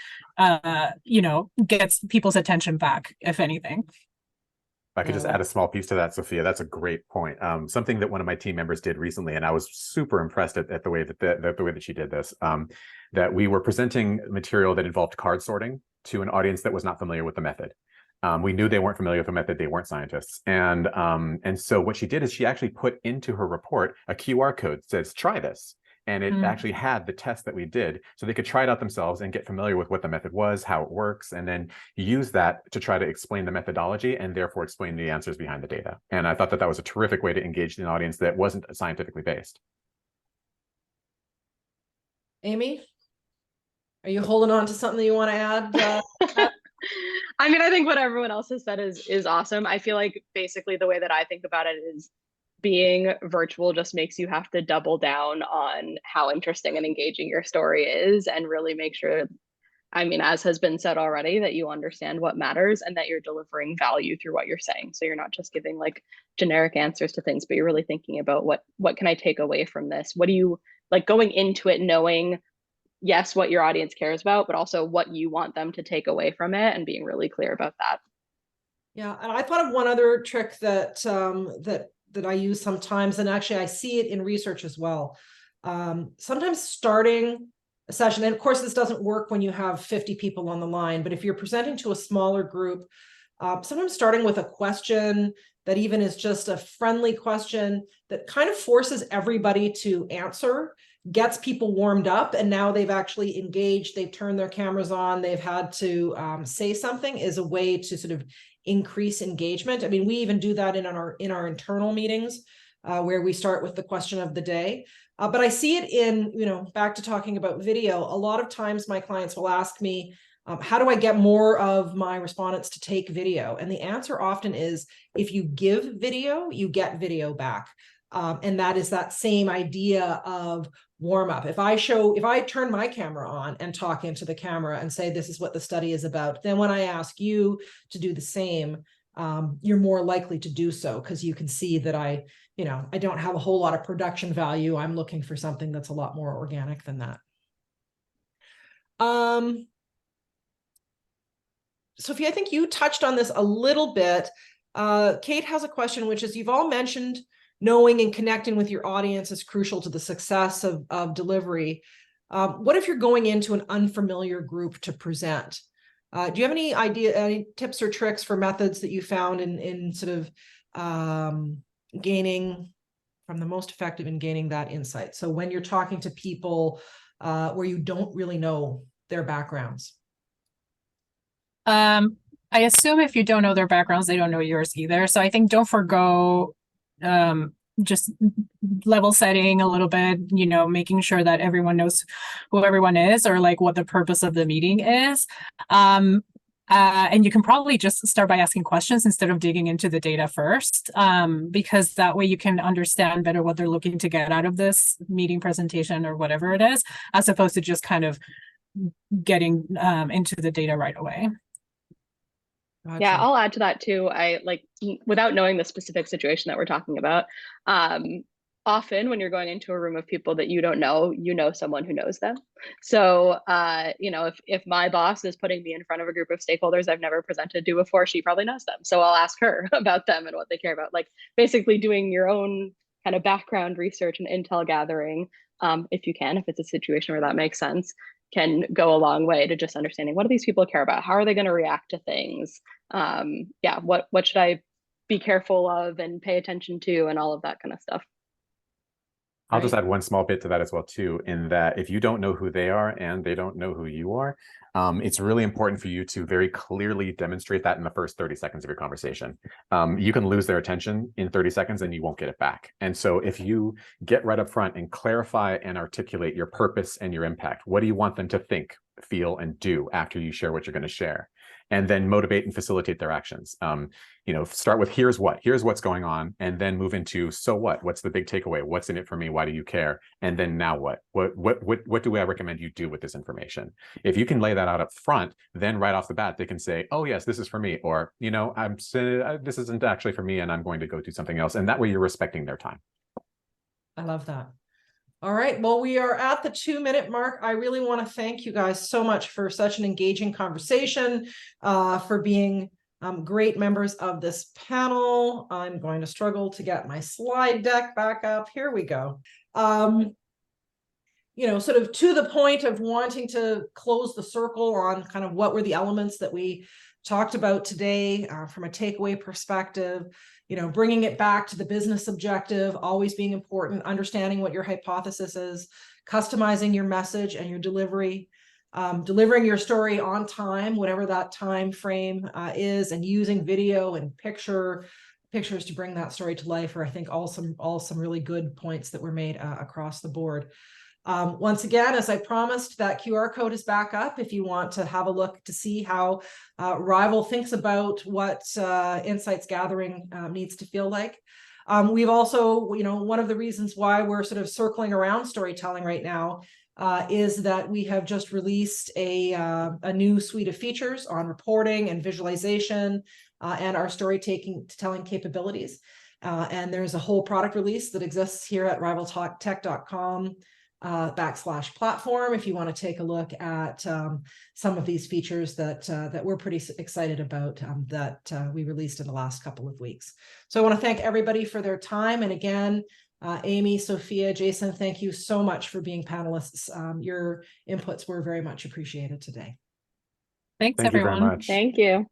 [SPEAKER 4] gets people's attention back, if anything.
[SPEAKER 2] If I could just add a small piece to that, Sophia, that's a great point. Something that one of my team members did recently, and I was super impressed at the way that she did this, that we were presenting material that involved card sorting to an audience that was not familiar with the method. We knew they weren't familiar with the method. They weren't scientists. And so what she did is she actually put into her report a QR code that says, try this. And it actually had the test that we did, so they could try it out themselves and get familiar with what the method was, how it works, and then use that to try to explain the methodology and therefore explain the answers behind the data. And I thought that was a terrific way to engage an audience that wasn't scientifically based.
[SPEAKER 1] Amy, are you holding on to something that you want to add?
[SPEAKER 3] I mean, I think what everyone else has said is awesome. I feel like basically the way that I think about it is being virtual just makes you have to double down on how interesting and engaging your story is, and really make sure, I mean, as has been said already, that you understand what matters and that you're delivering value through what you're saying. So you're not just giving like generic answers to things, but you're really thinking about what can I take away from this? What do you like going into it knowing, yes, what your audience cares about, but also what you want them to take away from it, and being really clear about that.
[SPEAKER 1] Yeah, and I thought of one other trick that that I use sometimes, and actually I see it in research as well. Sometimes starting a session, and of course this doesn't work when you have 50 people on the line, but if you're presenting to a smaller group, sometimes starting with a question that even is just a friendly question that kind of forces everybody to answer, gets people warmed up, and now they've actually engaged, they've turned their cameras on, they've had to say something, is a way to sort of increase engagement. I mean, we even do that in our internal meetings where we start with the question of the day. But I see it in, back to talking about video, a lot of times my clients will ask me, How do I get more of my respondents to take video? And the answer often is, if you give video, you get video back. And that is that same idea of warm up. If I turn my camera on and talk into the camera and say, this is what the study is about, then when I ask you to do the same, you're more likely to do so, because you can see that I don't have a whole lot of production value. I'm looking for something that's a lot more organic than that. Sophie, I think you touched on this a little bit. Kate has a question, which is, you've all mentioned knowing and connecting with your audience is crucial to the success of delivery. What if you're going into an unfamiliar group to present? Do you have any tips or tricks for methods that you found in sort of gaining from the most effective in gaining that insight? So when you're talking to people where you don't really know their backgrounds.
[SPEAKER 4] I assume if you don't know their backgrounds, they don't know yours either. So I think don't forgo just level setting a little bit, making sure that everyone knows who everyone is, or like what the purpose of the meeting is. And you can probably just start by asking questions instead of digging into the data first, because that way you can understand better what they're looking to get out of this meeting, presentation, or whatever it is, as opposed to just kind of getting into the data right away.
[SPEAKER 1] Gotcha.
[SPEAKER 3] Yeah, I'll add to that too. I like, without knowing the specific situation that we're talking about, often when you're going into a room of people that you don't know, you know someone who knows them. So, if my boss is putting me in front of a group of stakeholders I've never presented to before, she probably knows them. So I'll ask her about them and what they care about. Like basically doing your own kind of background research and intel gathering, if you can, if it's a situation where that makes sense, can go a long way to just understanding, what do these people care about? How are they going to react to things? What should I be careful of and pay attention to, and all of that kind of stuff.
[SPEAKER 2] I'll just add one small bit to that as well too, in that if you don't know who they are and they don't know who you are, it's really important for you to very clearly demonstrate that in the first 30 seconds of your conversation. You can lose their attention in 30 seconds and you won't get it back. And so if you get right up front and clarify and articulate your purpose and your impact, what do you want them to think, feel, and do after you share what you're going to share? And then motivate and facilitate their actions. Start with here's what's going on, and then move into so what's the big takeaway? What's in it for me? Why do you care? And then now what do I recommend you do with this information? If you can lay that out up front, then right off the bat, they can say, oh yes, this is for me. Or, this isn't actually for me and I'm going to go do something else. And that way you're respecting their time.
[SPEAKER 1] I love that. All right, well, we are at the 2-minute mark. I really want to thank you guys so much for such an engaging conversation, for being great members of this panel. I'm going to struggle to get my slide deck back up. Here we go. Sort of to the point of wanting to close the circle on kind of what were the elements that we talked about today from a takeaway perspective. Bringing it back to the business objective, always being important, understanding what your hypothesis is, customizing your message and your delivery, delivering your story on time, whatever that time frame is, and using video and pictures to bring that story to life are, I think, all some really good points that were made across the board. Once again, as I promised, that QR code is back up if you want to have a look to see how Rival thinks about what insights gathering needs to feel like. We've also, one of the reasons why we're sort of circling around storytelling right now is that we have just released a new suite of features on reporting and visualization and our storytelling capabilities. And there's a whole product release that exists here at rivaltech.com /platform if you want to take a look at some of these features that we're pretty excited about that we released in the last couple of weeks. So I want to thank everybody for their time. And again, Amy, Sophia, Jason, thank you so much for being panelists. Your inputs were very much appreciated today.
[SPEAKER 4] Thanks,
[SPEAKER 2] Thank you very
[SPEAKER 4] everyone.
[SPEAKER 2] much.
[SPEAKER 3] Thank you.